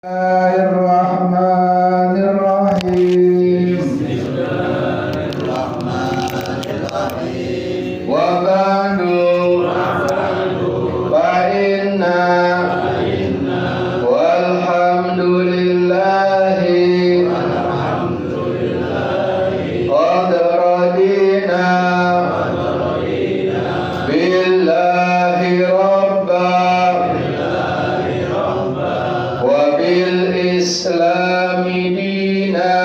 Bismillahirrahmanirrahim. Wa ba'du fa inna walhamdulillahi qad radina billahi rabba wa bil islami dina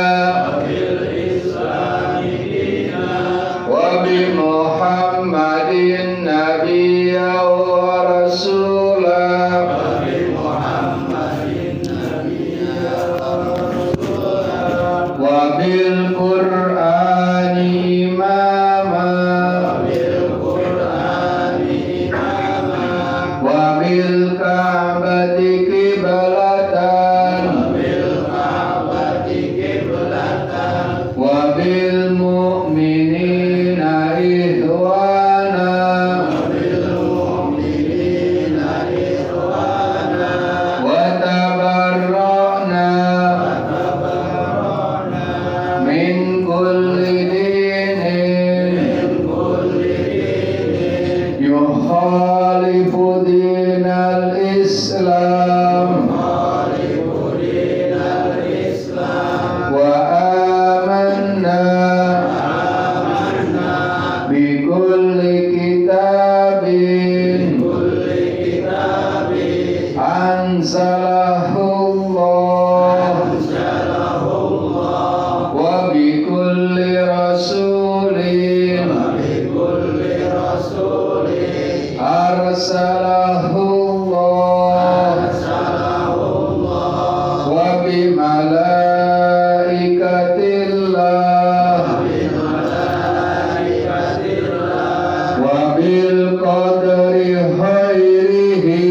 wa bi muhammadin nabiyya wa rasula wa bil qur'ani imama wa bil ka'bati qiblatan wa bil mu'minina ihwana wa tabarra'na min kulli dinin yukhalifu dinal islam wa amanna bi kulli kitabin anzalahullah wa bi kulli rasulin arsalahullah wa bi malaikatillah wa bil qadri khairihi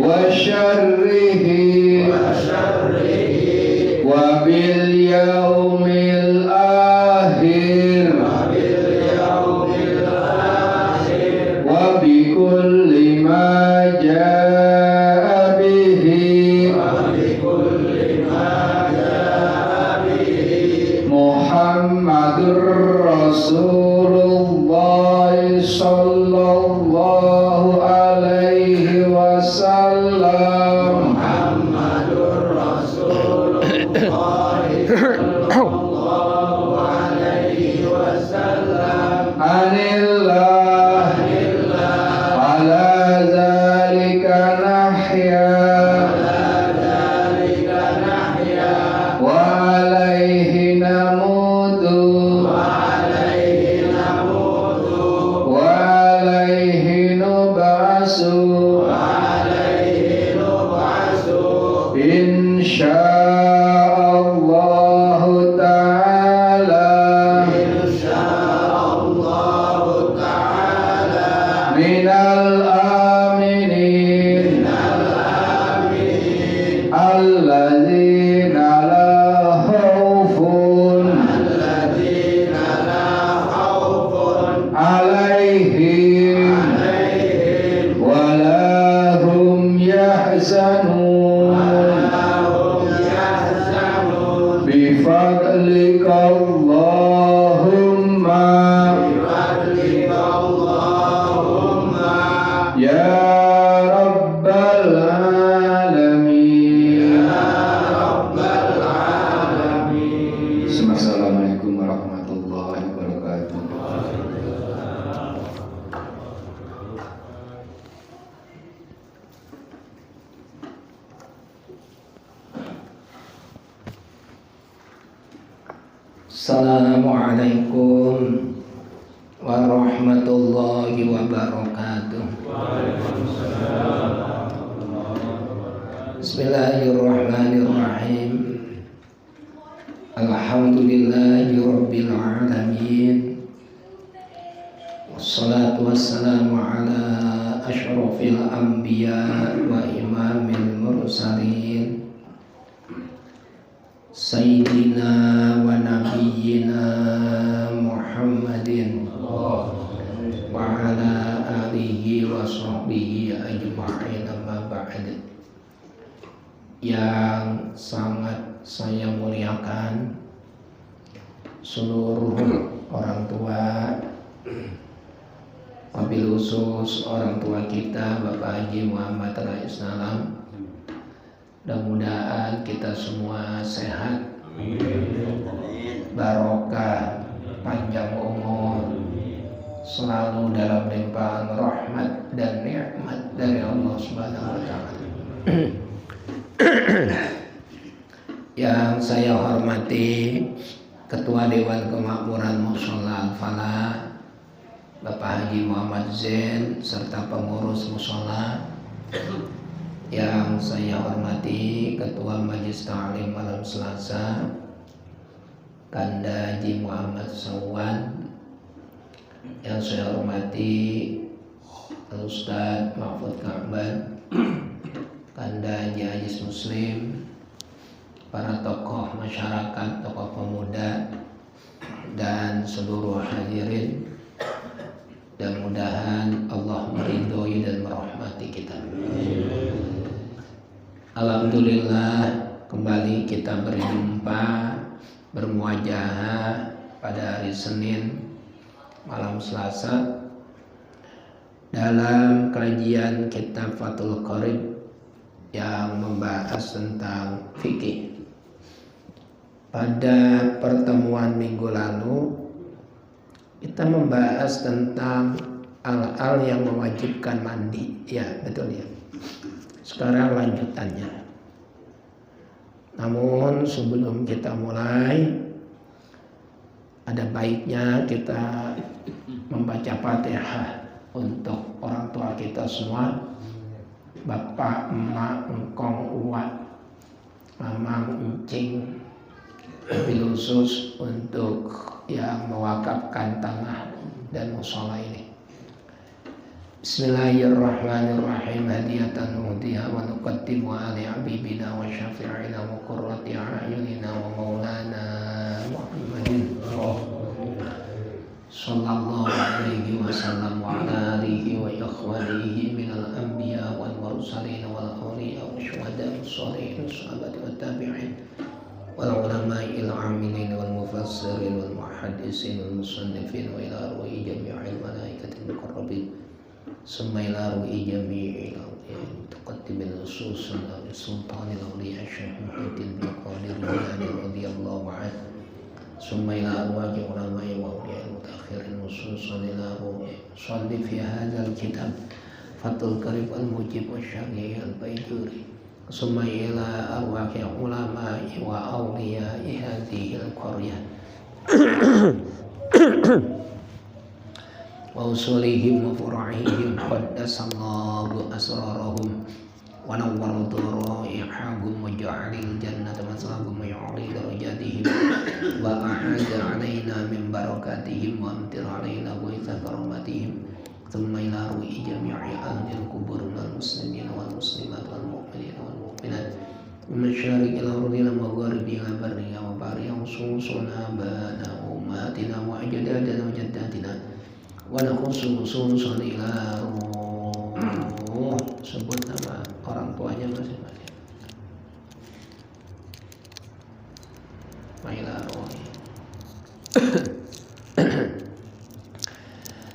wa syarrihi wa bil yaumil akhir wa bi kulli ma jaa bihi Muhammadur Rasulullah sallallahu alaihi wasallam anillah ala zalika nahya wa alaihi namutu wa alaihi nub'asu insyaallah ta'ala minal aminin alladzina la khaufun alaihim wa la hum yahzanun bi fadlika Allahumma ya rabbal alamin. Assalamualaikum warahmatullahi wabarakatuh. Assalamualaikum warahmatullahi wabarakatuh. Bismillahirrahmanirrahim. Alhamdulillahi rabbil alamin. Wassalatu wassalamu ala asyrafil anbiya wa imamil mursalin Sayyidina wa nabiyyina Muhammadin wa ala alihi wa sahbihi ajma'in. yang sangat saya muliakan, seluruh orang tua, wabil khusus orang tua kita Bapak Haji Muhammad Rais Nalam. Mudah-mudahan kita semua sehat, barokah, panjang umur, selalu dalam limpahan rahmat dan nikmat dari Allah Subhanahu wa taala. Yang saya hormati Ketua Dewan Kemakmuran Mushola Al-Falah Bapak Haji Muhammad Zain serta pengurus mushola. Yang saya hormati Ketua Majelis Ta'lim Malam Selasa Kanda Haji Muhammad Sawan. Yang saya hormati Ustadz Mahfud Ka'ban Kanda Haji Ajis Muslim, para tokoh masyarakat, tokoh pemuda, dan seluruh hadirin. Mudah-mudahan Allah meridhoi dan merahmati kita. Alhamdulillah, kembali kita berjumpa, bermuajahah pada hari Senin malam Selasa dalam kajian kitab Fathul Qorib yang membahas tentang fikih. Pada pertemuan minggu lalu kita membahas tentang hal-hal yang mewajibkan mandi. Ya, betul ya. Sekarang lanjutannya. Namun sebelum kita mulai, ada baiknya kita membaca Fatihah untuk orang tua kita semua, bapak, emak, engkong, uwak, mamang, encing, wabil khusus untuk yang mewakafkan tanah dan mushola ini. Bismillahirrahmanirrahim. Hadiyatan nuhdiha wa nuqaddimu ali habibina wa syafi'ina wa qurrati a'yunina wa maulana Muhammadin sallallahu alaihi wasallam wa ala alihi wa ikhwanihi minal anbiya wal mursalin wal awliya wa syuhada was shalihin sahabati wat tabi'in wal ulama'il amilin wal mufassirin wal muhaddisin wal musannifin wa ila arwahi jami'il malaikatil muqarrabin summa ila arwahi jami'il awliya tuqaddimin ususun sultanil awliya Syekh Muhyiddin bin Qadir Jilani radhiyallahu anhu summa ila arwahi ulama'i wa awliya mutakhirin ususun ila arwahi salli fi hadzal kitab Fathul Qorib al-Mujib wa Syar'i al-Baijuri summa ila arwahi ulama'i wa awliya'i hadhil qaryah wa usulihim wa fura'ihim qaddasallahu asrarahum wa nawwara dharaihahum wa ja'alil jannata maswahum wa yu'li darajatihim wa ahada alaina min barakatihim wa amtir alaina ghaitha karamatihim thumma ila ru'i jami'i ahlil kubur wal muslimin wal muslimat wal mu'minin wal mu'minat masyariqil ardi wa magharibiha barriha wa bahriha ususuna bana ummatina wa ajdadana wa jaddatina wa nakhususun ila ruh. Sebut nama orang tuanya masing-masing. Ila ruh.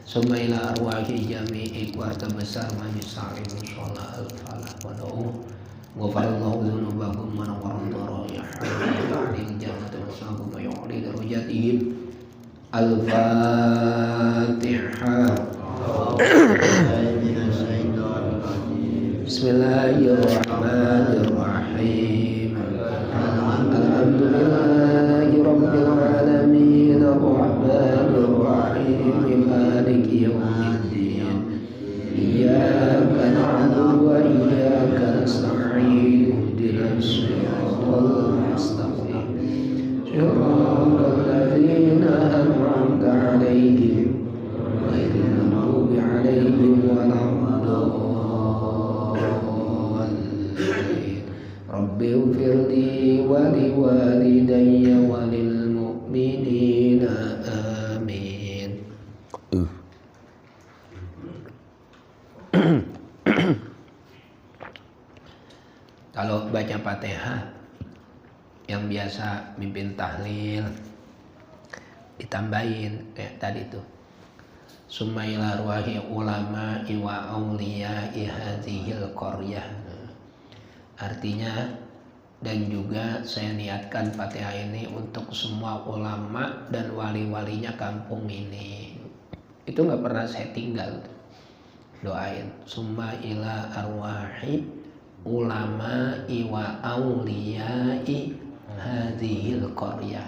Summa ila arwahi jami'i keluarga besar Majelis Ta'lim Mushola Al-Falah wa na'u ghafarallahu dzunubahum wa nawwara dharaihahum wa ja'alil jannata maswahum wa yu'li darajatihim. Al-Fatihah. Bismillahirrahmanirrahim. Alhamdulillahi rabbil alamin arrahmanir rahim maliki yaumiddin. Iyyaka na'budu wa iyyaka nasta'in. Ihdinas siratal mustaqim. Siratal ladzina an'amta 'alaihim ghairil maghdubi 'alaihim waladdallin. Rabbi ighfirli wa liwalidayya wa lil mu'minina amin. Kalau baca Fatihah yang biasa mimpin tahlil ditambahin kayak tadi tuh. Summa ila ruahi ulama iwa auliya ihadzihil qaryah. Artinya, dan juga saya niatkan Fatihah ini untuk semua ulama dan wali-walinya kampung ini. Itu nggak pernah saya tinggal doain. Summa ila arwahi ulama iwa auliyai hadhil qaryah.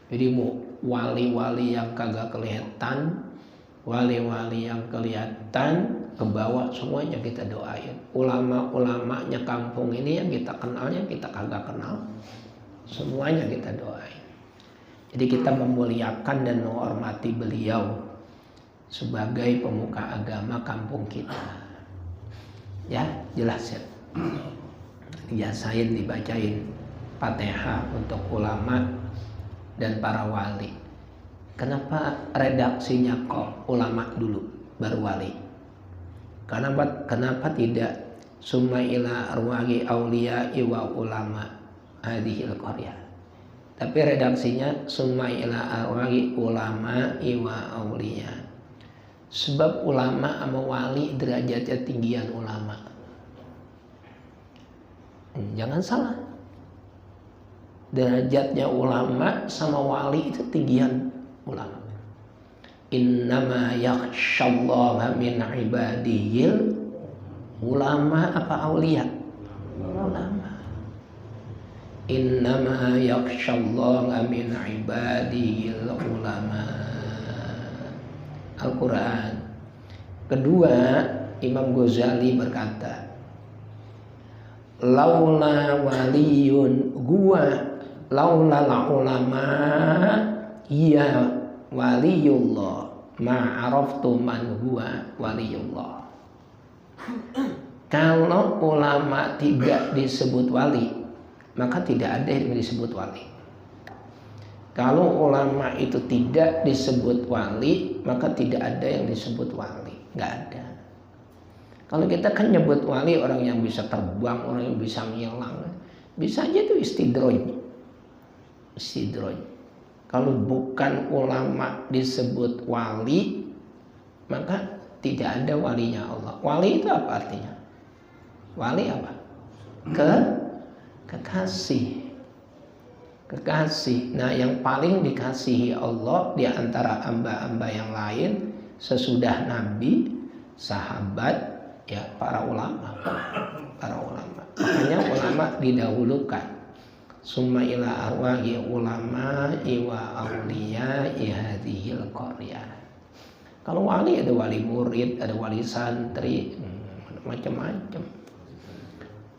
Jadi wali-wali yang kagak kelihatan, wali-wali yang kelihatan ke bawah semuanya kita doain. Ulama-ulamanya kampung ini yang kita kenal, yang kita kagak kenal, semuanya kita doain. Jadi kita memuliakan dan menghormati beliau sebagai pemuka agama kampung kita. Ya, jelas ya. Biasain dibacain Fatihah untuk ulama dan para wali. Kenapa redaksinya kok ulama dulu baru wali? Kenapa tidak summa ila arwahi auliya wa ulama hadhil qaryah? Tapi redaksinya summa ila arwahi ulama wa auliya. Sebab ulama sama wali derajatnya tinggian ulama. Jangan salah. Derajatnya ulama sama wali itu tinggian ulama. Innama yakhsyallaha min ibadihil ulama apa auliya? Ulama. Innama yakhsyallaha min ibadihil ulama. Al-Quran. Kedua, Imam Ghazali berkata, laula waliyun laula ulama ya waliyullah ma'araftu man huwa waliyullah. Kalau ulama tidak disebut wali, maka tidak ada yang disebut wali. Kalau ulama itu tidak disebut wali, maka tidak ada yang disebut wali. Nggak ada. Kalau kita kan nyebut wali orang yang bisa terbang, orang yang bisa ngilang, bisa aja itu istidroj. Kalau bukan ulama disebut wali, maka tidak ada walinya Allah. Wali itu apa artinya? Wali apa? Kekasih. Nah, yang paling dikasihi Allah di antara hamba-hamba yang lain sesudah Nabi, sahabat, ya para ulama. Makanya ulama didahulukan. Summa ila arwahi ulama iwa auliya ihadhil qaryah. Kalau wali ada wali murid, ada wali santri, macam-macam.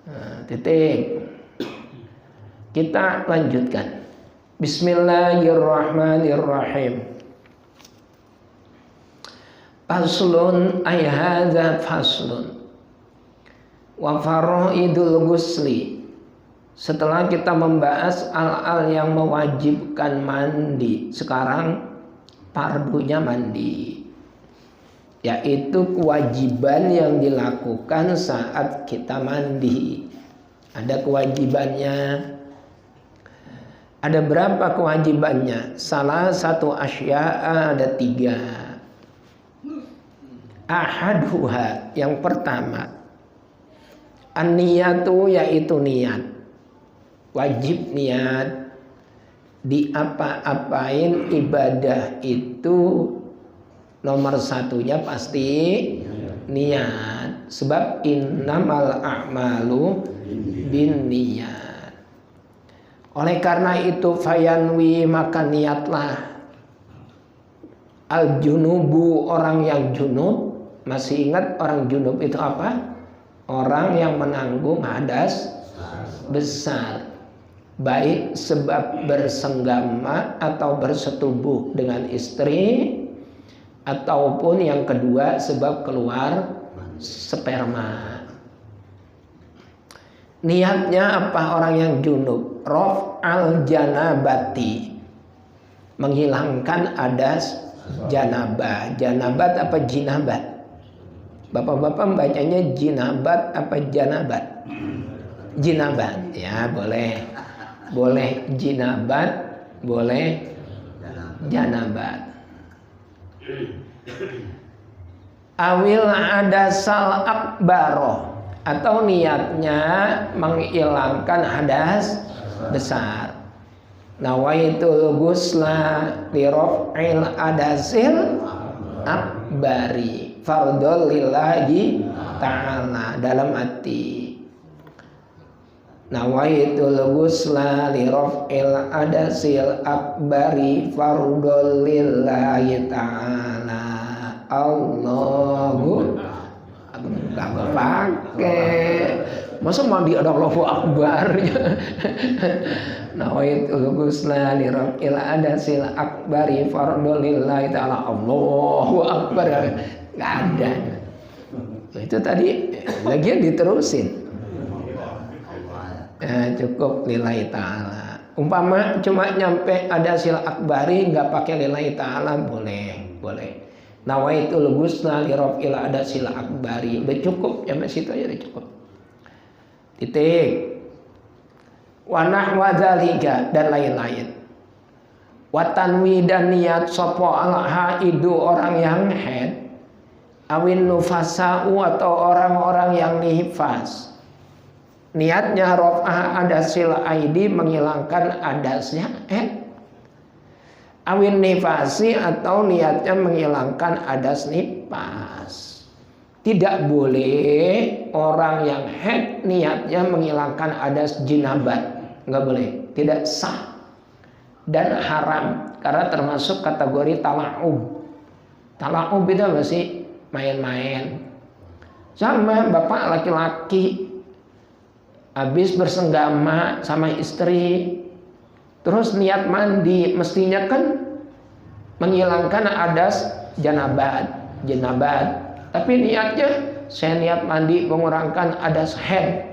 Nah, titik. Kita lanjutkan. Bismillahirrahmanirrahim. Faslun ay hadza faslun. Wa faraidul ghusli. Setelah kita membahas hal-hal yang mewajibkan mandi, sekarang fardunya mandi, yaitu kewajiban yang dilakukan saat kita mandi. Ada kewajibannya. Ada berapa kewajibannya? Salah satu asya'a, ada 3. Ahaduha, yang pertama, an-niyatu, yaitu niat. Wajib niat di apa-apain ibadah itu nomor satunya pasti niat. Sebab innamal a'malu bin niat. Oleh karena itu fayanwi, maka niatlah. Al-junubu, orang yang junub. Masih ingat orang junub itu apa? Orang yang menanggung hadas besar, baik sebab bersenggama atau bersetubuh dengan istri, ataupun yang kedua sebab keluar sperma. Niatnya apa orang yang junub? Raf'al janabati, menghilangkan hadas janabah. Janabat apa jinabat? Bapak-bapak bacanya jinabat apa janabat? Jinabat ya, boleh. Boleh jinabat, boleh janabat. Awil hadasal akbaro, atau niatnya menghilangkan hadas besar. Nawaitul ghusla li raf'il hadasil akbari fardhul lillahi ta'ala, dalam hati. Nawaitul ghusla li raf'il hadasil akbari fardhul lillahi ta'ala. Allahu kagak pakai, masa mandi ada Allahu Akbarnya. Nawaitul ghusla li raf'il hadasil akbari fardhul lillahi ta'ala. Allahu Akbar, nggak ada. Itu tadi lagian diterusin. Cukup lillahi ta'ala. Umpama cuma nyampe hadasil akbari nggak pakai lillahi ta'ala, boleh. Nawaitul ghusla li raf'il hadasil akbari, udah cukup, sampai situ aja udah cukup. Titik. Wa nahwa dzalika, dan lain-lain. Wa tanwi, dan niat sapa al haidu, orang yang haid, awin nufasa'u, atau orang-orang yang nifas. Niatnya raf'ah hadasil aidi, menghilangkan hadasnya haid. Awin nifasi, atau niatnya menghilangkan hadas nifas. Tidak boleh orang yang haid niatnya menghilangkan hadas jinabat, nggak boleh, tidak sah dan haram, karena termasuk kategori tala'ub. Tala'ub itu apa sih? Main-main. Sama bapak laki-laki habis bersenggama sama istri, terus niat mandi, mestinya kan menghilangkan hadas janabat. Tapi niatnya saya niat mandi mengurangkan hadas haid.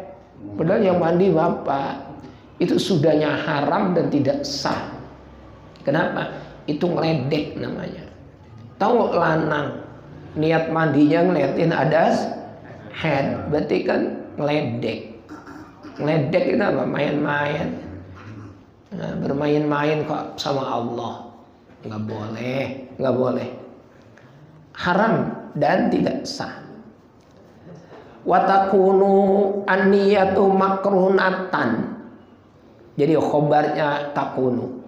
Padahal yang mandi bapak. Itu sudahnya haram dan tidak sah. Kenapa? Itu ngeledek namanya. Tahu lanang niat mandinya ngeliatin hadas haid, berarti kan ngeledek. Ngeledek itu apa? Main-main. Nah, bermain-main kok sama Allah, nggak boleh, haram dan tidak sah. Watakunu an-niyatu makrunatan, jadi khobarnya takunu.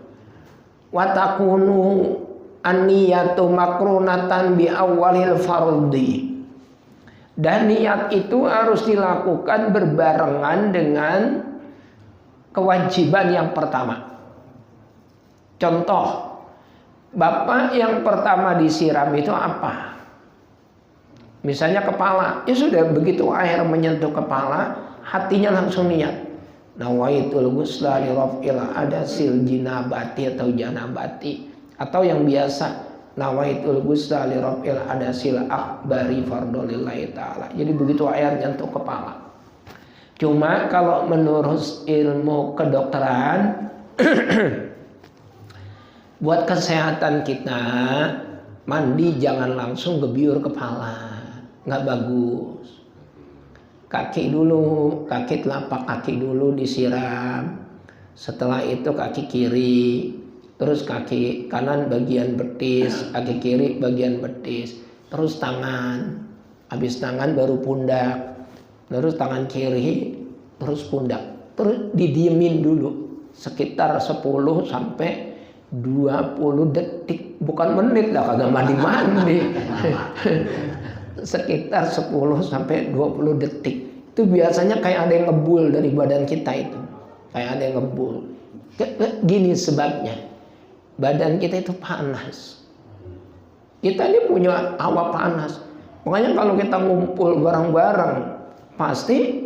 Watakunu an-niyatu makrunatan bi awalil fardhi, dan niat itu harus dilakukan berbarengan dengan kewajiban yang pertama. Contoh, bapak yang pertama disiram itu apa? Misalnya kepala, ya sudah, begitu air menyentuh kepala, hatinya langsung niat. Nawaitul ghusla li raf'il hadasil jinabati atau janabati, atau yang biasa nawaitul ghusla li raf'il hadasil akbari fardhu lillahi ta'ala. Jadi begitu air nyentuh kepala. Cuma kalau menurut ilmu kedokteran buat kesehatan kita, mandi jangan langsung gebyur kepala, nggak bagus. Kaki dulu, kaki telapak kaki dulu disiram. Setelah itu kaki kiri, terus kaki kanan bagian betis, kaki kiri bagian betis, terus tangan. Habis tangan baru pundak, terus tangan kiri, terus pundak. Terus didiemin dulu sekitar 10 sampai 20 detik, bukan menit lah, kagak mandi-mandi. Sekitar 10 sampai 20 detik. Itu biasanya kayak ada yang ngebul dari badan kita itu. Kayak ada yang ngebul. Gini sebabnya. Badan kita itu panas. Kita ini punya hawa panas. Makanya kalau kita ngumpul bareng-bareng pasti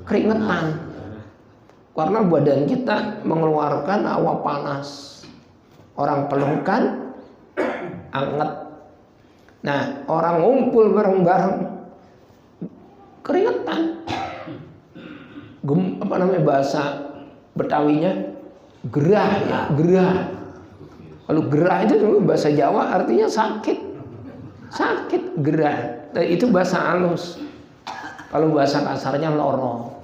keringetan. Karena badan kita mengeluarkan hawa panas. Orang pelukan anget. Nah, orang ngumpul bareng-bareng keringetan. Apa namanya bahasa Betawinya? Gerah ya, gerah. Kalau gerah itu bahasa Jawa artinya sakit. Sakit, gerah. Nah, itu bahasa halus. Kalau bahasa kasarnya loro.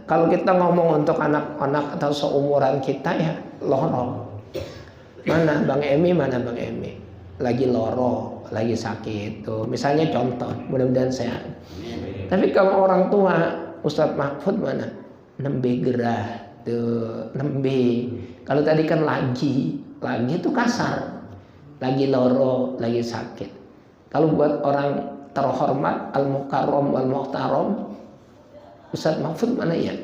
Kalau kita ngomong untuk anak-anak atau seumuran kita ya lorong. Mana Bang Emi, lagi loro, lagi sakit tuh. Misalnya contoh, mudah-mudahan sehat. Tapi kalau orang tua, Ustadz Mahfud mana? Nembe gerah tuh, nembe. Kalau tadi kan lagi itu kasar. Lagi loro, lagi sakit. Kalau buat orang terhormat, al-mukarram wal muhtaram, Ustadz Mahfud mana ya?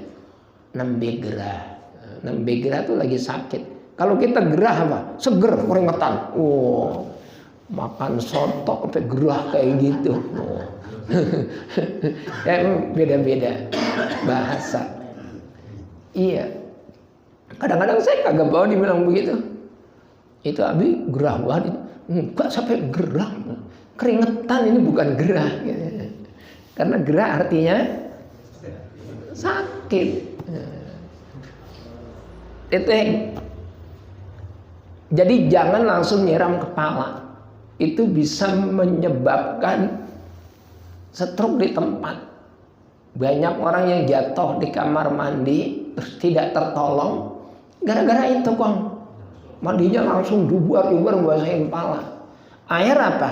Nembe gerah. Nembe gerah tuh lagi sakit. Kalau kita gerah apa? Seger, keringetan. Makan soto sampai gerah kayak gitu. Ya, beda-beda bahasa. Iya. Kadang-kadang saya kagak mau dibilang begitu. Itu Abi gerah banget. Enggak sampai gerah. Keringetan ini bukan gerah. Karena gerah artinya sakit. Itu jadi jangan langsung nyiram kepala. Itu bisa menyebabkan stroke di tempat. Banyak orang yang jatuh di kamar mandi terus tidak tertolong gara-gara itu, Kong. Mandinya langsung dubar basahin kepala. Air apa?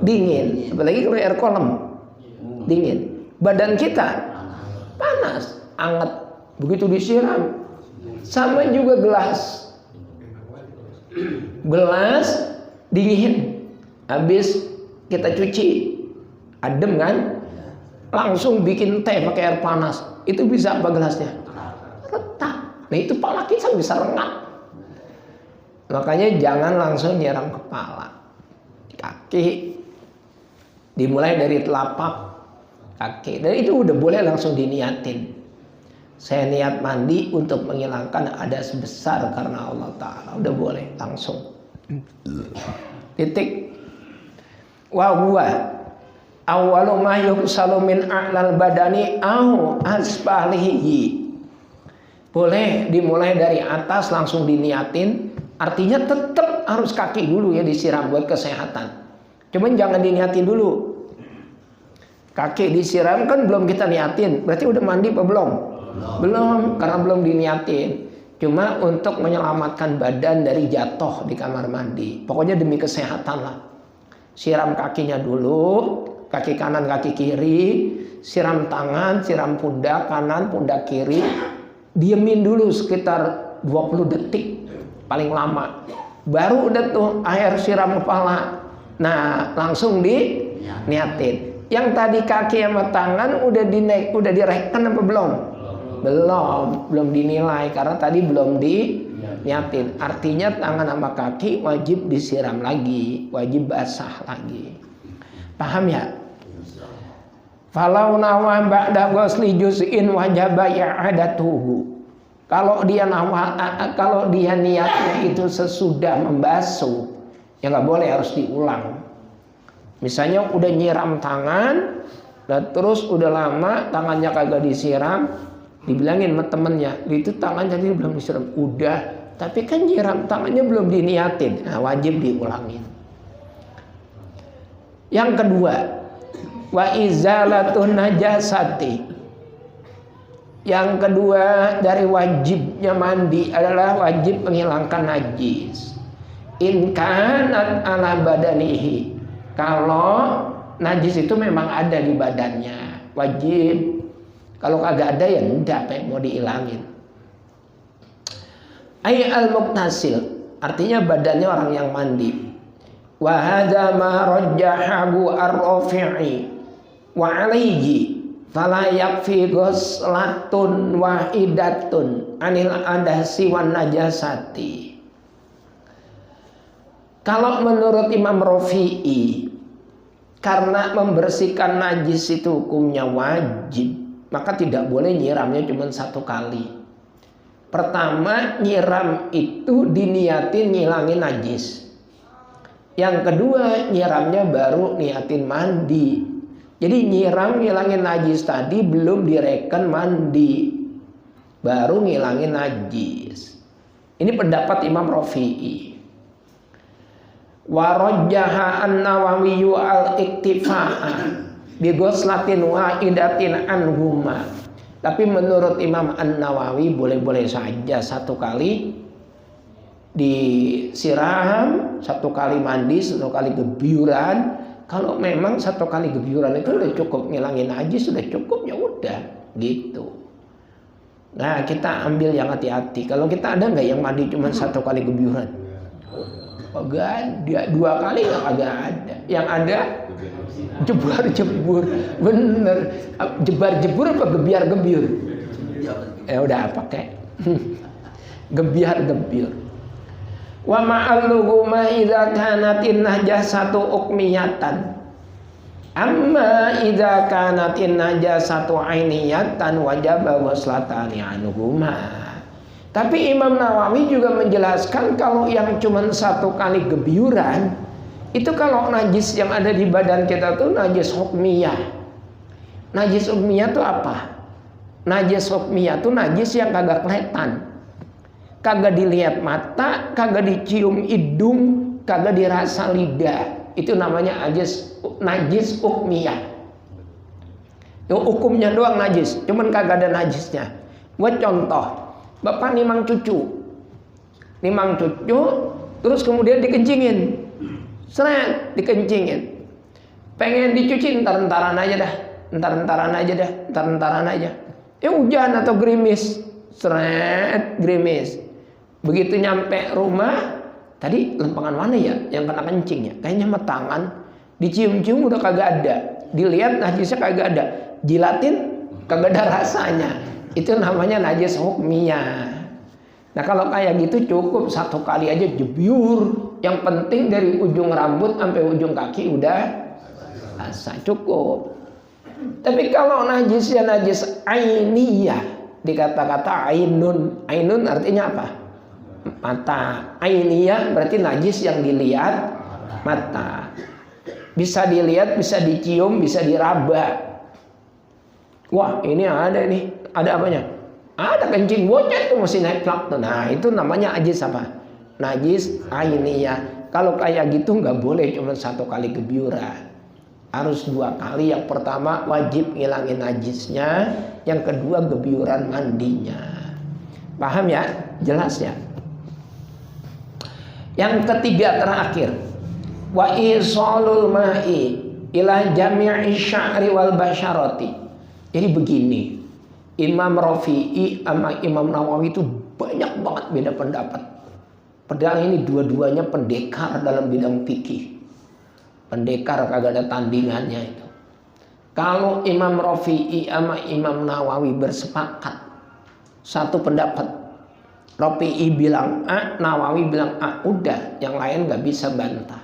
Dingin. Apalagi kalau air kolam dingin. Badan kita panas, anget. Begitu disiram. Sama juga gelas dingin. Habis kita cuci, adem kan? Langsung bikin teh pakai air panas. Itu bisa apa gelasnya? Retak. Nah itu kepala kita bisa rengat. Makanya jangan langsung nyiram kepala. Kaki dimulai dari telapak kaki. Dan itu udah boleh langsung diniatin. Saya niat mandi untuk menghilangkan hadas besar karena Allah Ta'ala. Udah boleh langsung. Titik. Wa huwa awwalu ma yughsalu min a'lal badani au asfalihi. Boleh dimulai dari atas langsung diniatin. Artinya tetap harus kaki dulu ya disiram buat kesehatan. Cuman jangan diniatin dulu. Kaki disiram kan belum kita niatin. Berarti udah mandi apa belum? Belum, karena belum diniatin. Cuma untuk menyelamatkan badan dari jatuh di kamar mandi. Pokoknya demi kesehatan lah. Siram kakinya dulu, kaki kanan, kaki kiri. Siram tangan, siram pundak kanan, pundak kiri. Diemin dulu sekitar 20 detik. Paling lama. Baru udah tuh air siram kepala. Nah langsung diniatin. Yang tadi kaki sama tangan udah direken apa belum? Belum dinilai karena tadi belum diniatin. Artinya tangan sama kaki wajib disiram lagi, wajib basah lagi. Paham ya? Falau nawa ba'da ghusli juz'in wajaba i'adatuhu. Kalau dia niatnya itu sesudah membasuh, ya nggak boleh, harus diulang. Misalnya udah nyiram tangan, dan terus udah lama tangannya kagak disiram, dibilangin sama temennya, itu tangan jadi belum disiram. Udah, tapi kan nyiram tangannya belum diniatin. Nah, wajib diulangin. Yang kedua, wa izalatun najasati. Yang kedua dari wajibnya mandi adalah wajib menghilangkan najis. In kanat ala badanihi. Kalau najis itu memang ada di badannya, wajib. Kalau kagak ada ya udah, apa yang mau dihilangin. Ay al-muqtasil, artinya badannya orang yang mandi. Wa hadza ma rajjahahu ar-Rafi'i wa alayhi fala yakfi ghuslatun wahidatun anil adasi wan najasati. Kalau menurut Imam Rafi'i, karena membersihkan najis itu hukumnya wajib, maka tidak boleh nyiramnya cuma satu kali. Pertama, nyiram itu diniatin ngilangin najis. Yang kedua, nyiramnya baru niatin mandi. Jadi nyiram ngilangin najis tadi belum direken mandi, baru ngilangin najis. Ini pendapat Imam Rafi'i. Wa rajjaha an-Nawawi al-iktifa'a Bigoslatin wahidatin anhuma. Tapi menurut Imam An-Nawawi boleh-boleh saja 1 kali disiram, 1 kali mandi, 1 kali gebyuran. Kalau memang 1 kali gebyuran itu udah cukup ngilangin najis, sudah cukup, ya udah gitu. Nah, kita ambil yang hati-hati. Kalau kita ada nggak yang mandi cuma 1 kali gebyuran? Enggak ada. 2 kali nggak ada. Yang ada jebar-jebur. Bener. Jebar-jebur apa gebiar-gebyur? Ya udah pakai gebiar-gebyur. Wa ma'alluhuma idza kanatin najasatu ukmiyatan. Amma idza kanatin najasatu ainiyatan wajaba waslatani anhuma. Tapi Imam Nawawi juga menjelaskan kalau yang cuma 1 kali gebyuran itu kalau najis yang ada di badan kita tuh najis hukmiyah. Najis hukmiyah tuh apa? Najis hukmiyah tuh najis yang kagak kelihatan, kagak dilihat mata, kagak dicium hidung, kagak dirasa lidah. Itu namanya najis hukmiyah. Itu hukumnya doang najis, cuman kagak ada najisnya. Buat contoh, bapak nimang cucu, terus kemudian dikencingin, seret, dikencingin. Pengen dicuci, ntar-ntaran aja. Ya hujan atau gerimis, seret, gerimis. Begitu nyampe rumah, tadi lempengan mana ya yang kena kencing ya? Kayaknya sama tangan, dicium-cium udah kagak ada, dilihat najisnya kagak ada, jilatin kagak ada rasanya. Itu namanya najis hukmiyah. Nah kalau kayak gitu cukup 1 kali aja jebyur. Yang penting dari ujung rambut sampai ujung kaki udah basah, cukup. Tapi kalau najisnya najis ainiyah, dikata-kata ainun. Ainun artinya apa? Mata. Ainiyah berarti najis yang dilihat mata. Bisa dilihat, bisa dicium, bisa diraba. Wah ini ada nih. Ada apanya? Ada kencing bocah itu masih naik plak. Nah itu namanya najis apa? Najis ainiyah. Kalau kayak gitu nggak boleh cuma 1 kali gebyuran, harus 2 kali. Yang pertama wajib ngilangin najisnya, yang kedua gebyuran mandinya. Paham ya? Jelas ya? Yang ketiga terakhir, wa isalul ma'i ila jami'i sya'ri wal basyarati. Jadi begini, Imam Rafi'i sama Imam Nawawi itu banyak banget beda pendapat. Padahal ini dua-duanya pendekar dalam bidang fikih. Pendekar kagak ada tandingannya itu. Kalau Imam Rafi'i sama Imam Nawawi bersepakat 1 pendapat, Rafi'i bilang A, Nawawi bilang A, udah, yang lain gak bisa bantah.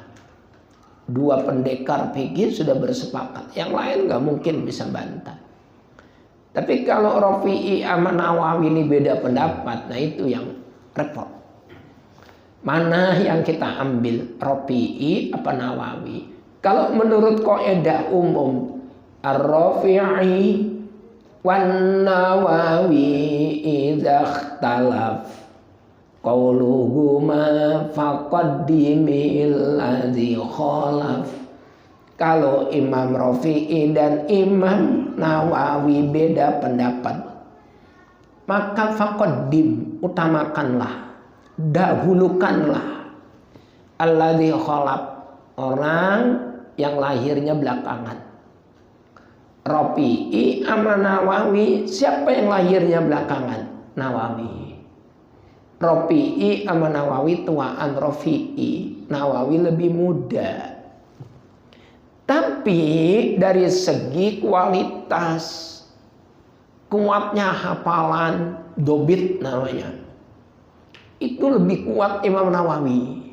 2 pendekar fikih sudah bersepakat, yang lain gak mungkin bisa bantah. Tapi kalau Rafi'i sama Nawawi ini beda pendapat, nah itu yang repot. Mana yang kita ambil, Rafi'i apa Nawawi? Kalau menurut kaidah umum, Ar-Rafi'i wan Nawawi idza ikhtalaf qauluhuma faqaddimil ladzi khalaf. Kalau Imam Rafi'i dan Imam Nawawi beda pendapat, maka faqaddim, utamakanlah, dahulukanlah alladzi khalaf, orang yang lahirnya belakangan. Rafi'i sama Nawawi, siapa yang lahirnya belakangan? Nawawi. Rafi'i sama Nawawi tuaan Rafi'i, Nawawi lebih muda. Tapi dari segi kualitas, kuatnya hafalan, dobit namanya, itu lebih kuat Imam Nawawi.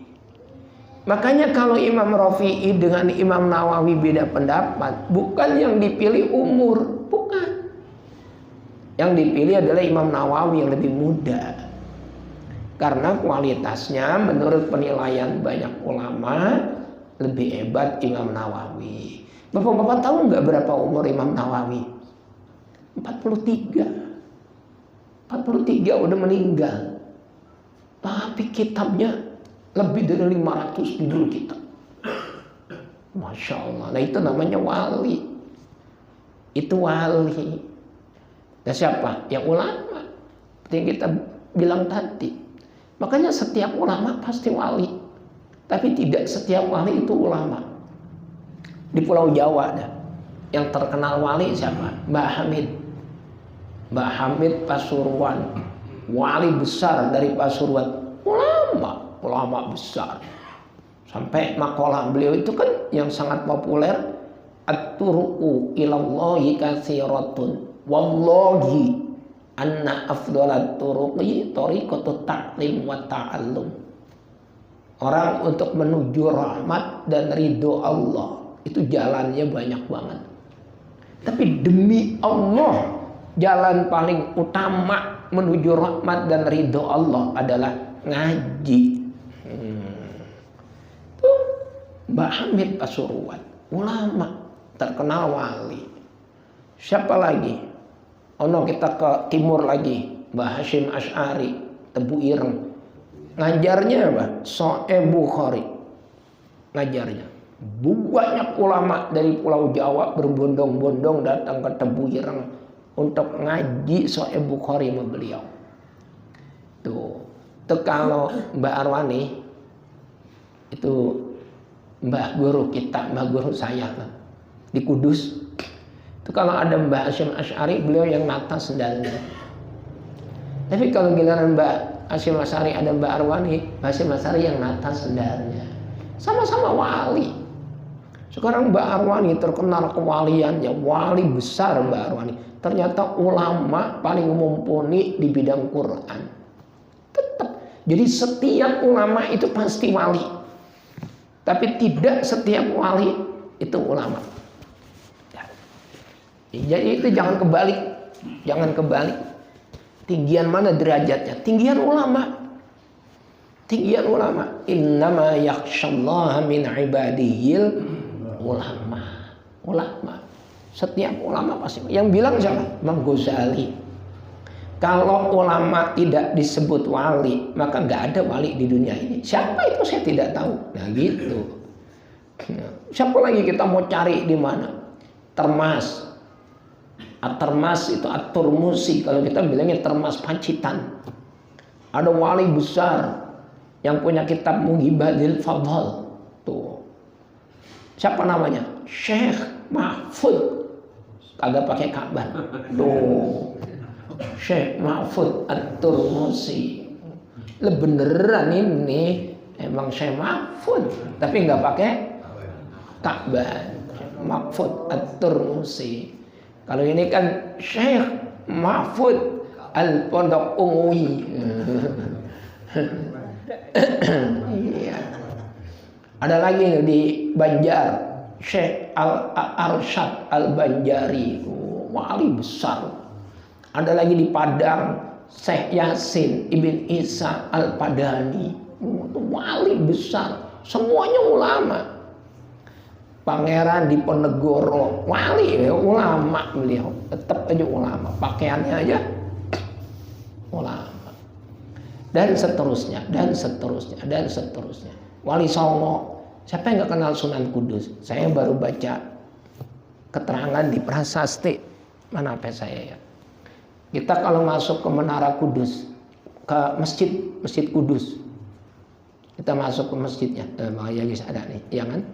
Makanya kalau Imam Rafi'i dengan Imam Nawawi beda pendapat, bukan yang dipilih umur, bukan. Yang dipilih adalah Imam Nawawi yang lebih muda. Karena kualitasnya menurut penilaian banyak ulama lebih hebat Imam Nawawi. Bapak-bapak tahu nggak berapa umur Imam Nawawi? 43. 43 udah meninggal. Tapi kitabnya lebih dari 500 judul kitab. Masya Allah. Nah itu namanya wali. itu wali. Dan siapa? Ya ulama. Seperti yang kita bilang tadi. Makanya setiap ulama pasti wali. Tapi tidak setiap wali itu ulama. Di Pulau Jawa ada yang terkenal wali siapa? Mbah Hamid. Mbah Hamid Pasuruan. Wali besar dari Pasuruan. Ulama besar. Sampai makalah beliau itu kan yang sangat populer, at-turuqu ilallahi katsiratun wallahi anna afdalat turuqi tariqatut ta'lim wa ta'allum. Orang untuk menuju rahmat dan ridho Allah itu jalannya banyak banget. Tapi demi Allah, jalan paling utama menuju rahmat dan ridho Allah adalah ngaji. Tuh Mbah Hamid Pasuruan, ulama terkenal wali. Siapa lagi? Kita ke timur lagi, Mbah Hashim Asy'ari, Tebu Ireng. Ngajarnya apa? Sahih Bukhari. Ngajarnya. Banyak ulama dari Pulau Jawa berbondong-bondong datang ke Tebu Ireng untuk ngaji Sahih Bukhari sama beliau. Tuh kalau Mbak Arwani itu Mbah Guru kita, Mbah Guru saya di Kudus. Itu kalau ada Mbah Hashim Asy'ari, beliau yang nata sendalnya. Tapi kalau giliran Mbah Hashim Asy'ari ada Mbah Arwani, Mbah Hashim Asy'ari yang nata sendalnya. Sama-sama wali. Sekarang Mbah Arwani terkenal kewaliannya, wali besar Mbah Arwani. Ternyata ulama paling mumpuni di bidang Quran. Tetap. Jadi setiap ulama itu pasti wali. Tapi tidak setiap wali itu ulama. Jadi itu jangan kebalik. Jangan kebalik. Tinggian mana derajatnya? Tinggian ulama. Tinggian ulama. Innama yakhshallaha min ibadihil ulama. Ulama. Setiap ulama pasti. Yang bilang siapa? Imam Ghazali. Kalau ulama tidak disebut wali, maka nggak ada wali di dunia ini. Siapa itu saya tidak tahu. Nah gitu. Siapa lagi kita mau cari di mana? Termas. At-Termas itu At-Turmusi. Kalau kita bilangnya Termas Pacitan. Ada wali besar yang punya kitab Mughibadil Fadhal. Tuh. Siapa namanya? Syekh Mahfud. Kagak pakai kabar. Tuh. Syekh Mahfud At-Turmusi. Beneran ini emang Syekh Mahfud, tapi nggak pakai Ka'bah. Mahfud At-Turmusi. Kalau ini kan Syekh Mahfud Al-Pondok Unguwi. Iya. Ada lagi di Banjar, Syekh Al-Arsyad Al-Banjari, wali besar. Ada lagi di Padang, Syekh Yasin Ibn Isa Al-Padani, wali besar. Semuanya ulama. Pangeran Diponegoro, wali, ulama beliau. Tetap aja ulama. Pakaiannya aja ulama. Dan seterusnya, dan seterusnya, dan seterusnya. Wali Songo. Siapa yang gak kenal Sunan Kudus? Saya baru baca keterangan di prasasti. Mana apa saya ya? Kita kalau masuk ke Menara Kudus, ke Masjid Kudus, kita masuk ke masjidnya. Makanya guys ada nih, ya kan?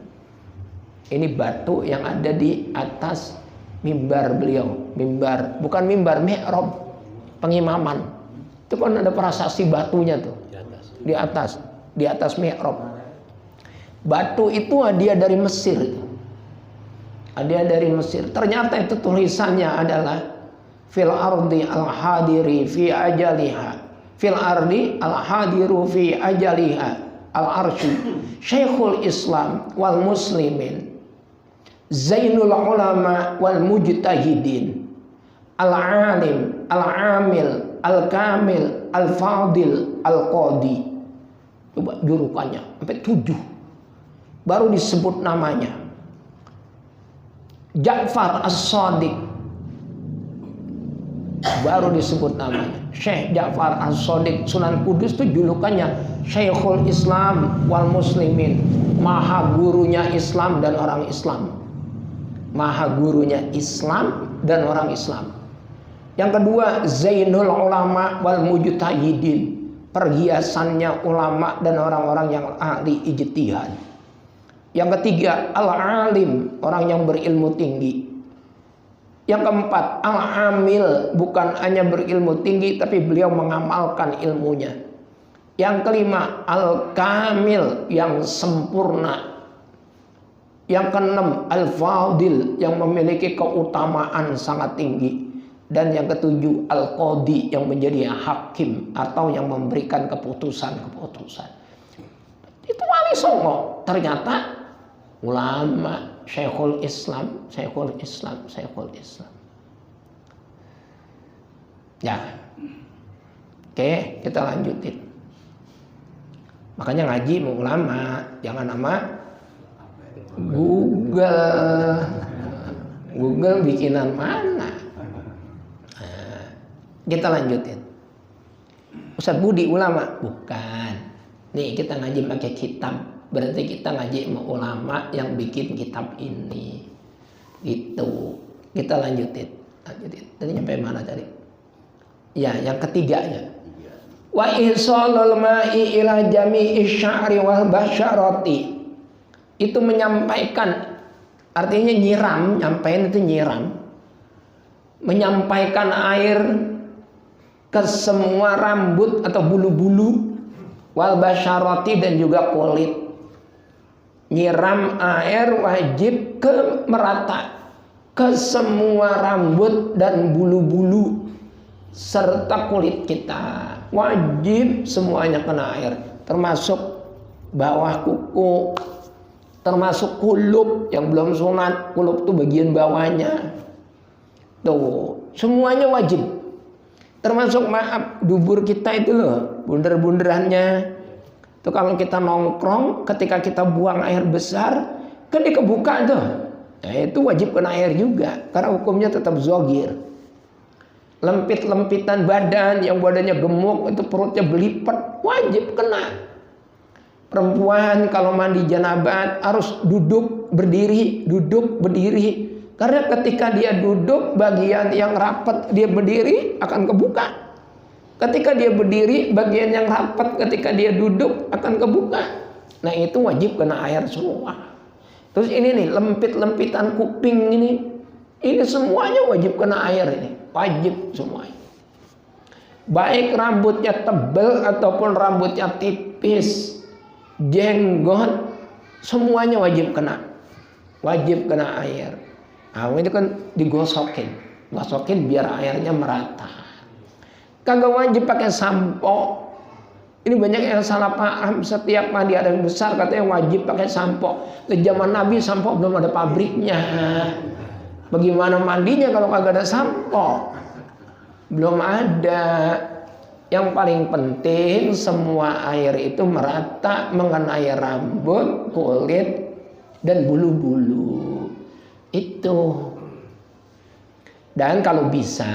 Ini batu yang ada di atas mimbar beliau. Mimbar, bukan mimbar, mihrab, pengimaman. Itu kan ada prasasti batunya tuh. Di atas mihrab. Batu itu hadiah dari Mesir. Hadiah dari Mesir. Ternyata itu tulisannya adalah fil ardi al-hadiri fi ajaliha. Fil ardi al-hadiru fi ajaliha. Al-arsy. Syekhul Islam wal muslimin. Zainul ulama wal mujtahidin. Al-alim, al-amil, al-kamil, al-fadil, al-qadi. Coba jurukannya sampai 7. Baru disebut namanya. Ja'far As-Shadiq. Baru disebut namanya Syekh Ja'far As-Shadiq. Sunan Kudus itu julukannya Syekhul Islam wal Muslimin, maha gurunya Islam dan orang Islam. Maha gurunya Islam dan orang Islam. Yang kedua, zainul ulama wal mujtahidin, perhiasannya ulama dan orang-orang yang ahli ijtihad. Yang ketiga, al-alim, orang yang berilmu tinggi. Yang keempat, al-amil, bukan hanya berilmu tinggi tapi beliau mengamalkan ilmunya. Yang kelima, al-kamil, yang sempurna. Yang keenam, al-fadil, yang memiliki keutamaan sangat tinggi. Dan yang ketujuh, al-qadi, yang menjadi hakim atau yang memberikan keputusan-keputusan. Itu wali songo. Ternyata ulama, Syekhul Islam. Ya. Oke, kita lanjutin. Makanya ngaji mau ulama, jangan nama Google bikinan mana. Nah, kita lanjutin. Ustaz Budi ulama? Bukan. Nih kita ngaji pakai kitab. Berarti kita ngaji sama ulama yang bikin kitab ini. Gitu. Kita lanjutin. Tadi nyampe mana tadi? Ya, yang ketiganya. Wa isalul ma'i ila jami'i sya'ri wal basyarati. Itu menyampaikan, artinya nyiram, nyampein itu nyiram. Menyampaikan air ke semua rambut atau bulu-bulu, wal basyarati, dan juga kulit. Nyiram air wajib ke merata ke semua rambut dan bulu-bulu serta kulit kita. Wajib semuanya kena air, termasuk bawah kuku, termasuk kulub yang belum sunat. Kulub tuh bagian bawahnya. Tuh, semuanya wajib. Termasuk maaf dubur kita itu loh, bunder-bunderannya. Tuh kalau kita nongkrong, ketika kita buang air besar, kan dikebuka tuh. Nah itu wajib kena air juga, karena hukumnya tetap zogir. Lempit-lempitan badan, yang badannya gemuk, itu perutnya belipet, wajib kena. Perempuan kalau mandi janabat harus duduk berdiri, karena ketika dia duduk, bagian yang rapat dia berdiri akan kebuka. Ketika dia berdiri, bagian yang rapat ketika dia duduk akan kebuka. Nah itu wajib kena air semua. Terus ini nih, lempit-lempitan kuping ini semuanya wajib kena air ini. Wajib semuanya. Baik rambutnya tebal ataupun rambutnya tipis, jenggot, semuanya wajib kena. Wajib kena air. Nah ini kan digosokin biar airnya merata. Kagak wajib pakai sampo. Ini banyak yang salah paham. Setiap mandi ada yang besar katanya wajib pakai sampo. Di zaman Nabi sampo belum ada pabriknya. Bagaimana mandinya kalau kagak ada sampo? Belum ada. Yang paling penting semua air itu merata mengenai rambut, kulit, dan bulu-bulu. Itu. Dan kalau bisa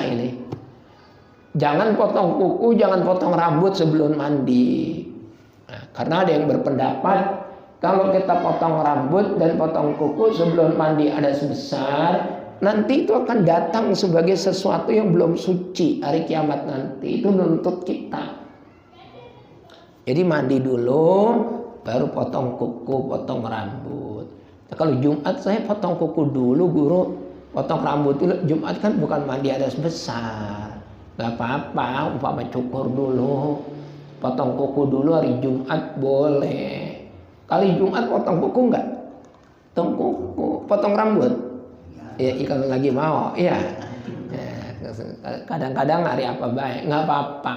ini, jangan potong kuku, jangan potong rambut sebelum mandi. Nah, karena ada yang berpendapat kalau kita potong rambut dan potong kuku sebelum mandi ada sebesar, nanti itu akan datang sebagai sesuatu yang belum suci hari kiamat nanti. Itu nuntut kita. Jadi mandi dulu, baru potong kuku, potong rambut. Nah, kalau Jumat saya potong kuku dulu, guru. Potong rambut dulu. Jumat kan bukan mandi ada sebesar. Gak apa-apa, umpama cukur dulu. Potong kuku dulu hari Jumat boleh. Kali Jumat potong kuku enggak? Potong kuku, potong rambut. Ya, kalau lagi mau, ya. Kadang-kadang hari apa baik, nggak apa-apa,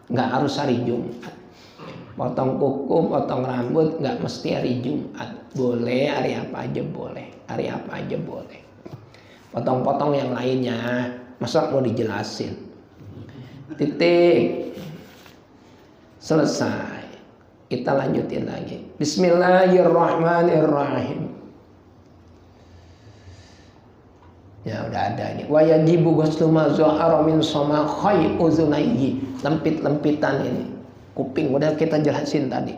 nggak harus hari Jumat. Potong kuku, potong rambut, nggak mesti hari Jumat. Boleh hari apa aja boleh, hari apa aja boleh. Potong-potong yang lainnya, masa mau dijelasin? Titik. Selesai. Kita lanjutin lagi. Bismillahirrahmanirrahim. Ya udah ada ini. Wa yajibu ghuslu ma zahara min samakhai uzunaihi. Lempit-lempitan ini kuping udah kita jelasin tadi.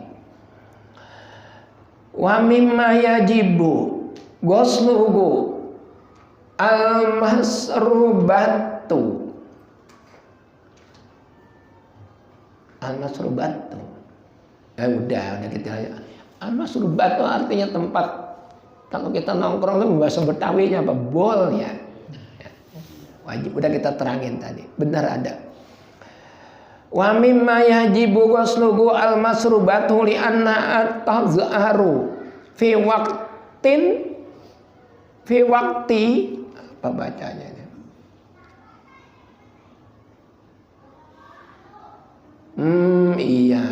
Wa mimma yajibu ghusluhu Al-masrubatu. Al-masrubatu. Udah kita aja. Al-masrubatu artinya tempat. Kalau kita nongkrong itu bahasa Betawinya apa? Bol ya. Wajib, udah kita terangin tadi. Benar ada. Wa mimma yajibu ghusluhu al-masrubatu li anna at-tazharu fi waqti apa bacanya ini? Iya.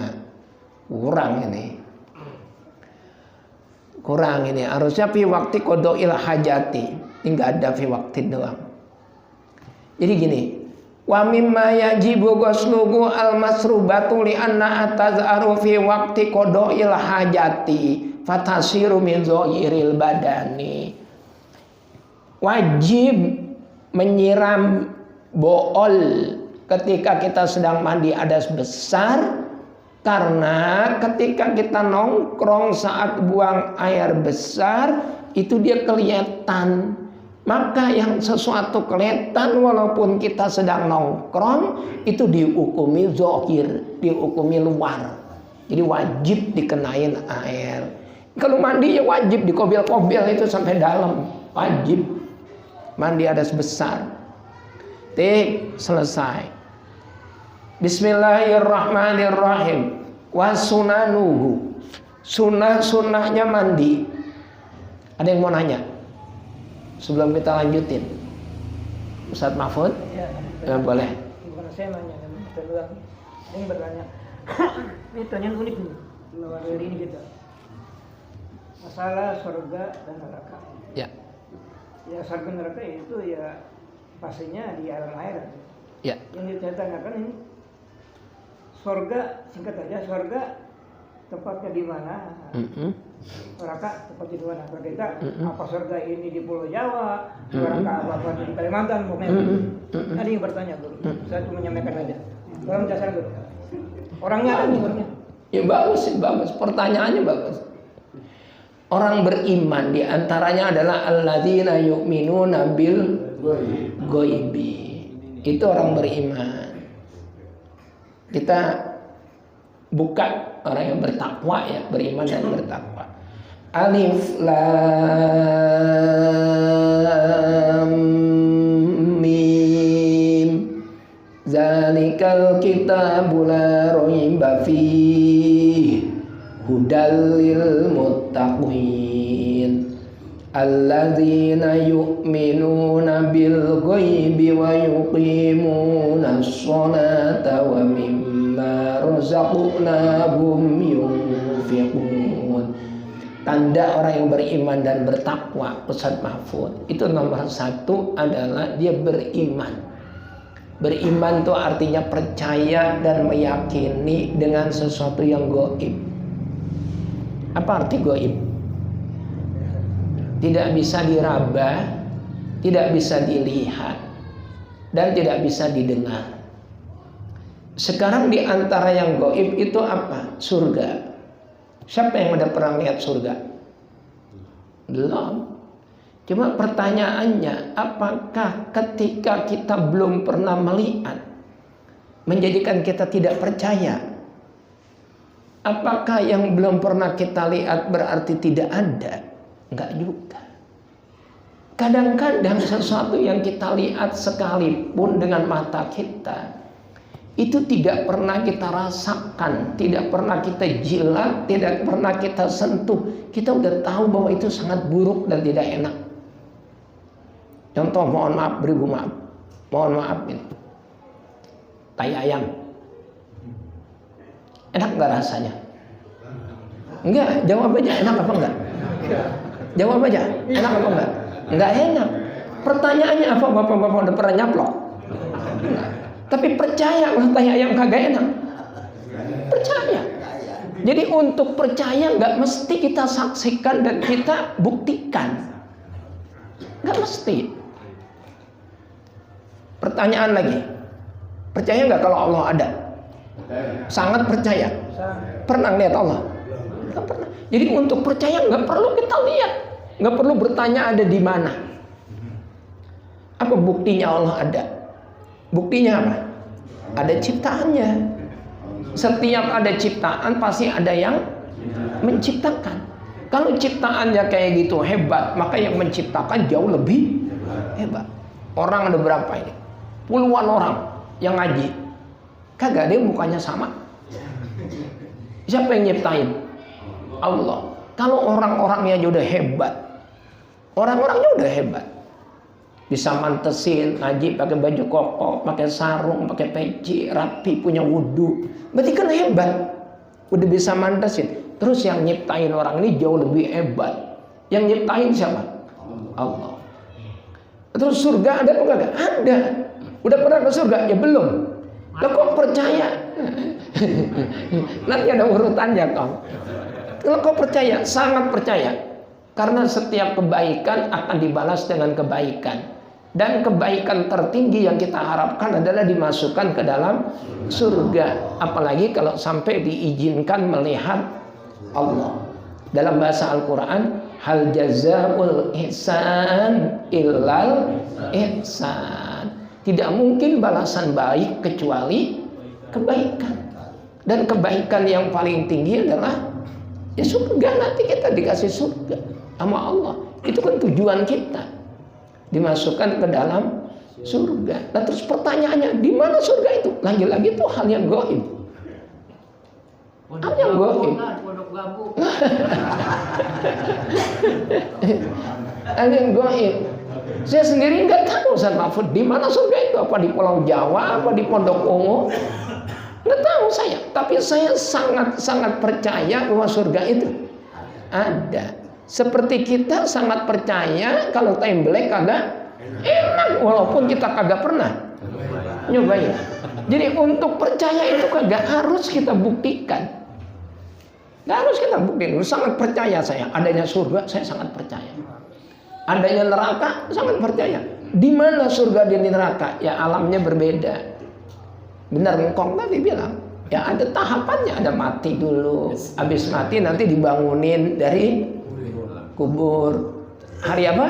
Kurang ini. Harusnya fi waqti qada'il hajati. Ini enggak ada fi waqti doang. Jadi gini, wa mimma yajibu ghusluhu al-masrubatu li anna atazharu fi waqti qada'il hajati fatasiru min zahiril badani. Wajib menyiram bool ketika kita sedang mandi hadas besar, karena ketika kita nongkrong saat buang air besar itu dia kelihatan. Maka yang sesuatu kelihatan walaupun kita sedang nongkrong itu dihukumi zahir, dihukumi luar. Jadi wajib dikenain air. Kalau mandi ya wajib dikobel-kobel itu sampai dalam, wajib. Mandi hadas besar. Selesai. Bismillahirrahmanirrahim. Wa sunanuhu. Sunnahnya mandi. Ada yang mau nanya? Sebelum kita lanjutin, Ustadz Mahfud, ya, boleh. Bukan saya nanya, ini bertanya. Ini pertanyaan unik nih, lewat dari ini kita. Masalah surga dan neraka. Ya. Ya surga neraka itu ya pastinya di alam air. Ya. Yang ditanyakan ini, surga singkat aja, surga tempatnya di mana? Neraka tempatnya di mana? Kita apa surga ini di Pulau Jawa, neraka apa di Kalimantan, pokoknya. Ada yang bertanya dulu. Saya cuma menyampaikan aja. Tolong jelasan dulu. Orangnya ada nih orangnya. Ya bagus. Pertanyaannya bagus. Orang beriman diantaranya adalah alladzina yu'minuna bil ghaibi. Itu orang beriman. Kita buka orang yang bertakwa ya, beriman dan bertakwa. Alif lam mim. Zalikal kitabu la raiba fihi hudal lil muttaqin alladzina yu'minuna bil ghaibi wa yuqimuna sholata wa mimma razaqnahum yunfiqun. Tanda orang yang beriman dan bertakwa, Ustadz Mahfud, itu nomor satu adalah dia beriman. Beriman itu artinya percaya dan meyakini dengan sesuatu yang gaib. Apa arti gaib? Tidak bisa diraba, tidak bisa dilihat, dan tidak bisa didengar. Sekarang di antara yang gaib itu apa? Surga. Siapa yang udah pernah lihat surga? Belum. Cuma pertanyaannya, apakah ketika kita belum pernah melihat menjadikan kita tidak percaya? Apakah yang belum pernah kita lihat berarti tidak ada? Enggak juga. Kadang-kadang sesuatu yang kita lihat sekalipun dengan mata kita itu tidak pernah kita rasakan, tidak pernah kita jilat, tidak pernah kita sentuh. Kita udah tahu bahwa itu sangat buruk dan tidak enak. Contoh, mohon maaf, beribu maaf. Mohon maaf ini. Tai ayam. Enak nggak rasanya? Enggak, jawab aja, enak apa enggak? Jawab aja, enak apa enggak? Enggak enak. Pertanyaannya apa? Bapak-bapak udah pernah nyaplok? Tapi percaya kalau tai ayam kagak enak. Percaya. Jadi untuk percaya nggak mesti kita saksikan dan kita buktikan. Nggak mesti. Pertanyaan lagi. Percaya nggak kalau Allah ada? Sangat percaya. Pernah lihat Allah? Nggak pernah. Jadi untuk percaya nggak perlu kita lihat, nggak perlu bertanya ada di mana. Apa buktinya Allah ada? Buktinya apa? Ada ciptaannya. Setiap ada ciptaan pasti ada yang menciptakan. Kalau ciptaannya kayak gitu hebat, maka yang menciptakan jauh lebih hebat. Orang ada berapa ini? Puluhan orang yang ngaji. Kagak ada yang mukanya sama. Siapa yang nyiptain? Allah. Kalau orang-orangnya aja udah hebat, orang-orangnya udah hebat, bisa mantesin ngaji pakai baju koko, pakai sarung, pakai peci, rapi, punya wudhu, berarti kan hebat, udah bisa mantesin. Terus yang nyiptain orang ini jauh lebih hebat. Yang nyiptain siapa? Allah. Terus surga ada apa enggak? Ada. Udah pernah ke surga? Ya belum. Lah kok percaya? Nanti ada urutannya kau. Kalau kau percaya, sangat percaya. Karena setiap kebaikan akan dibalas dengan kebaikan. Dan kebaikan tertinggi yang kita harapkan adalah dimasukkan ke dalam surga. Apalagi kalau sampai diizinkan melihat Allah. Dalam bahasa Al-Quran, hal jazaul ihsan illal ihsan. Tidak mungkin balasan baik kecuali kebaikan. Dan kebaikan yang paling tinggi adalah ya surga. Nanti kita dikasih surga sama Allah. Itu kan tujuan kita, dimasukkan ke dalam surga. Nah terus pertanyaannya, di mana surga itu? Lagi-lagi itu hal yang gaib. Hal yang gaib. Hal yang gaib. Saya sendiri nggak tahu Ustaz Mahfud di mana surga itu. Apa di Pulau Jawa? Apa di Pondok Ungu? Nggak tahu saya. Tapi saya sangat percaya bahwa surga itu ada. Seperti kita sangat percaya kalau temblek kagak enak, walaupun kita kagak pernah nyobain. Jadi untuk percaya itu kagak harus kita buktikan. Nggak harus kita buktikan. Sangat percaya saya adanya surga, saya sangat percaya. Adanya neraka, sangat percaya. Di mana surga dan di neraka? Ya alamnya berbeda. Benar Ngkong tadi bilang. Ya ada tahapannya, ada mati dulu. Habis mati nanti dibangunin dari kubur. Hari apa?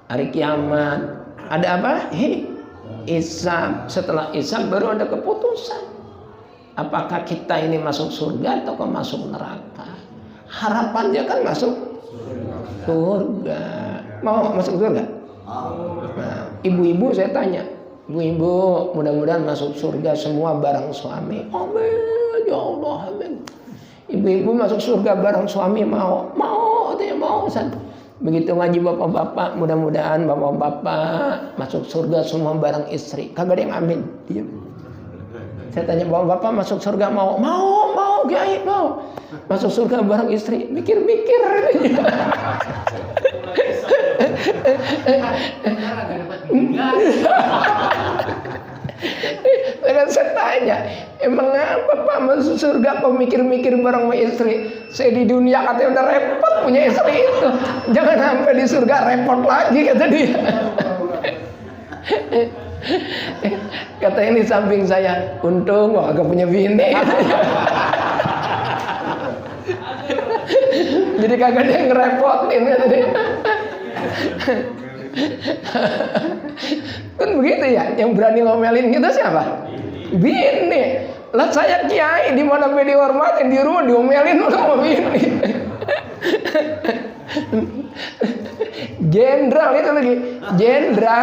Hari kiamat. Ada apa? Hisab. Setelah hisab baru ada keputusan. Apakah kita ini masuk surga atau masuk neraka? Harapannya kan masuk surga. Mau masuk surga? Nah, ibu-ibu saya tanya, ibu-ibu mudah-mudahan masuk surga semua bareng suami. Amin, ya Allah, amin. Ibu-ibu masuk surga bareng suami mau, katanya mau. Begitu ngaji bapak-bapak, mudah-mudahan bapak-bapak masuk surga semua bareng istri. Kagak ada yang amin, diam. Saya tanya bapak-bapak masuk surga mau, Kiai mau. Masuk surga bareng istri, mikir-mikir. Saya tanya, emang apa Pak masuk surga kok mikir-mikir bareng sama istri? Saya di dunia katanya udah repot punya istri itu, jangan sampai di surga repot lagi, kata dia. Kata ini samping saya, untung gua agak punya bini. Jadi kagak ada yang ngerepotin, kata dia. Kan begitu ya, yang berani ngomelin kita siapa? Bini. Lah saya kiai di mana be dihormatin, di rumah diomelin udah sama bini. Jenderal itu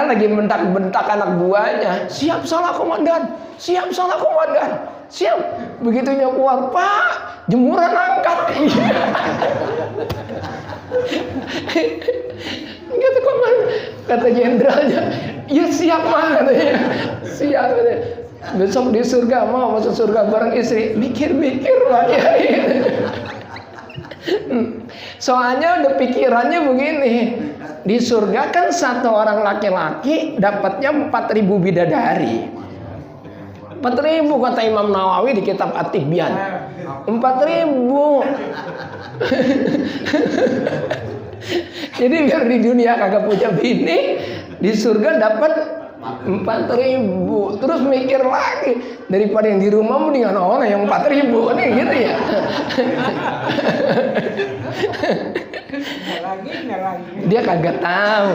lagi bentak-bentak anak buahnya. Siap salah komandan. Siap. Begitunya keluar, Pak, jemuran angkat. Gitu komandan, kata jenderalnya. Ya siap mah katanya. Siap katanya. Besok di surga mau masuk surga bareng istri. Mikir-mikir lah ya. Soalnya udah pikirannya begini. Di surga kan satu orang laki-laki dapatnya 4.000 bidadari. 4.000 kata Imam Nawawi di kitab At-Tibyan. 4.000. Jadi biar di dunia kagak punya bini, di surga dapat 4.000. Terus mikir lagi, daripada yang di rumah mendingan orang yang 4.000 nih gitu ya. Dia kagak tahu.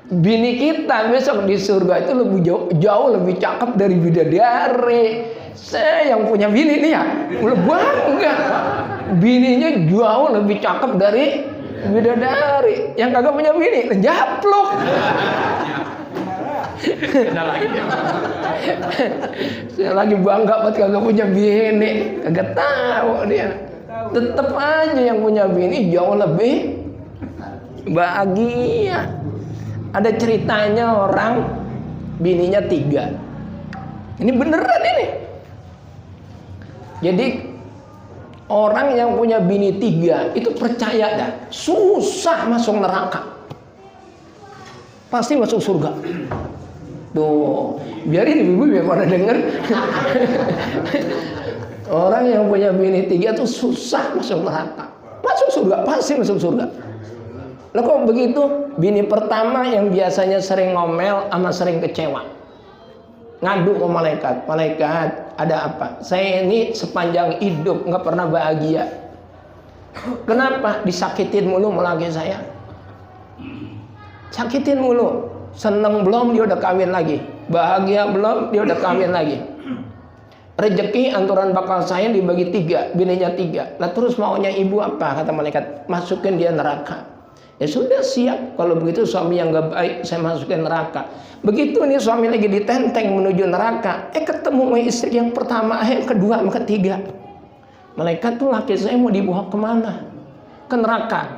Bini kita besok di surga itu lebih jauh lebih cakep dari bidadari. Saya yang punya bini nih ya, bangga. Bininya jauh lebih cakep dari bidadari. Yang kagak punya bini, japlok. Saya lagi bangga banget kagak punya bini, kagak tahu dia. Tetep aja yang punya bini jauh lebih bahagia. Ada ceritanya orang bininya 3. Ini beneran ini. Jadi orang yang punya bini 3 itu percaya dah, susah masuk neraka, pasti masuk surga. Tuh, biarin ibu biar pada denger. Orang yang punya bini 3 tuh susah masuk neraka, masuk surga, pasti masuk surga. Lah kok begitu? Bini pertama yang biasanya sering ngomel sama sering kecewa, ngadu ke malaikat. Malaikat, ada apa? Saya ini sepanjang hidup nggak pernah bahagia. Kenapa? Disakitin mulu sama laki saya. Sakitin mulu. Seneng belum dia udah kawin lagi. Bahagia belum dia udah kawin lagi. Rezeki anturan bakal saya dibagi 3, bininya 3. Nah terus maunya ibu apa? Kata malaikat, masukin dia neraka. Ya sudah, siap. Kalau begitu suami yang gak baik saya masukin neraka. Begitu nih suami lagi ditenteng menuju neraka, ketemu sama istri yang pertama, yang kedua, yang ketiga. Malaikat tuh laki saya mau dibawa kemana? Ke neraka.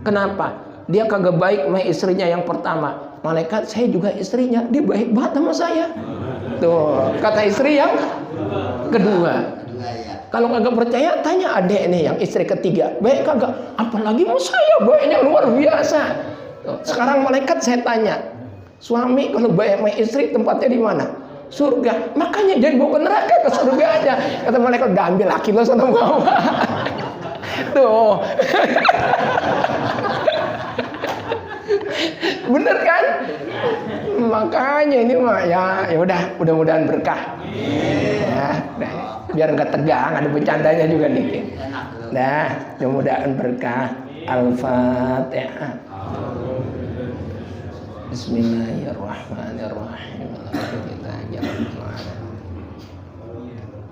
Kenapa? Dia kagak baik sama istrinya yang pertama. Malaikat, saya juga istrinya, dia baik banget sama saya. Tuh, kata istri yang kedua. Kalau kagak percaya, tanya adek nih yang istri ketiga. Baik kagak? Apalagi mau saya, baiknya luar biasa. Sekarang malaikat saya tanya, suami kalau baik sama istri tempatnya di mana? Surga. Makanya jangan bawa ke neraka, ke surga aja. Kata malaikat, udah ambil laki lo sana bawa. Tuh. Bener kan? Makanya ini mah ya udah, mudah-mudahan berkah. Ya, biar nggak tegang, ada bercandanya juga dikit. Nah, mudah-mudahan berkah. Al-Fatihah. Bismillahirrahmanirrahim.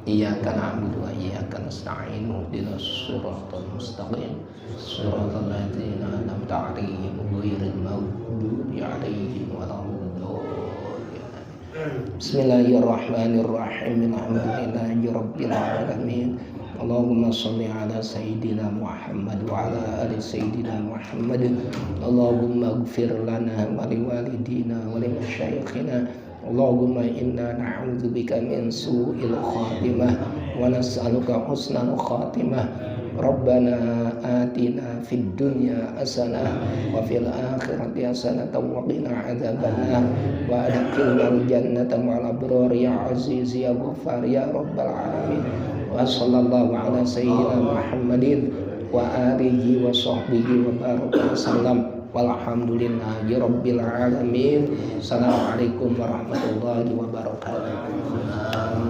Iyyaka na'budu wa iyyaka nasta'in. Ihdinas siratal mustaqim. Siratal ladzina an'amta 'alaihim ghairil maghdubi 'alaihim waladdallin. Bismillahirrahmanirrahim. Alhamdulillahi rabbil alamin. Allahumma shalli ala sayyidina Muhammad wa ala ali sayyidina Muhammad. Allahumma ighfir lana wa liwalidina wa limasyayikhina. Allahumma inna na'udzubika min su'il khatimah wa nas'aluka husnal khatimah. Rabbana atina fid dunya hasanah wa fil akhirati hasanah wa qina adzabannar wa adkhilnal jannata ma'al abrar ya aziz ya ghaffar ya rabbal alamin. Wa sallallahu ala sayyidina Muhammadin wa alihi wa sahbihi wa baraka wasallam. Walhamdulillahi rabbil alamin. Assalamualaikum warahmatullahi wabarakatuh.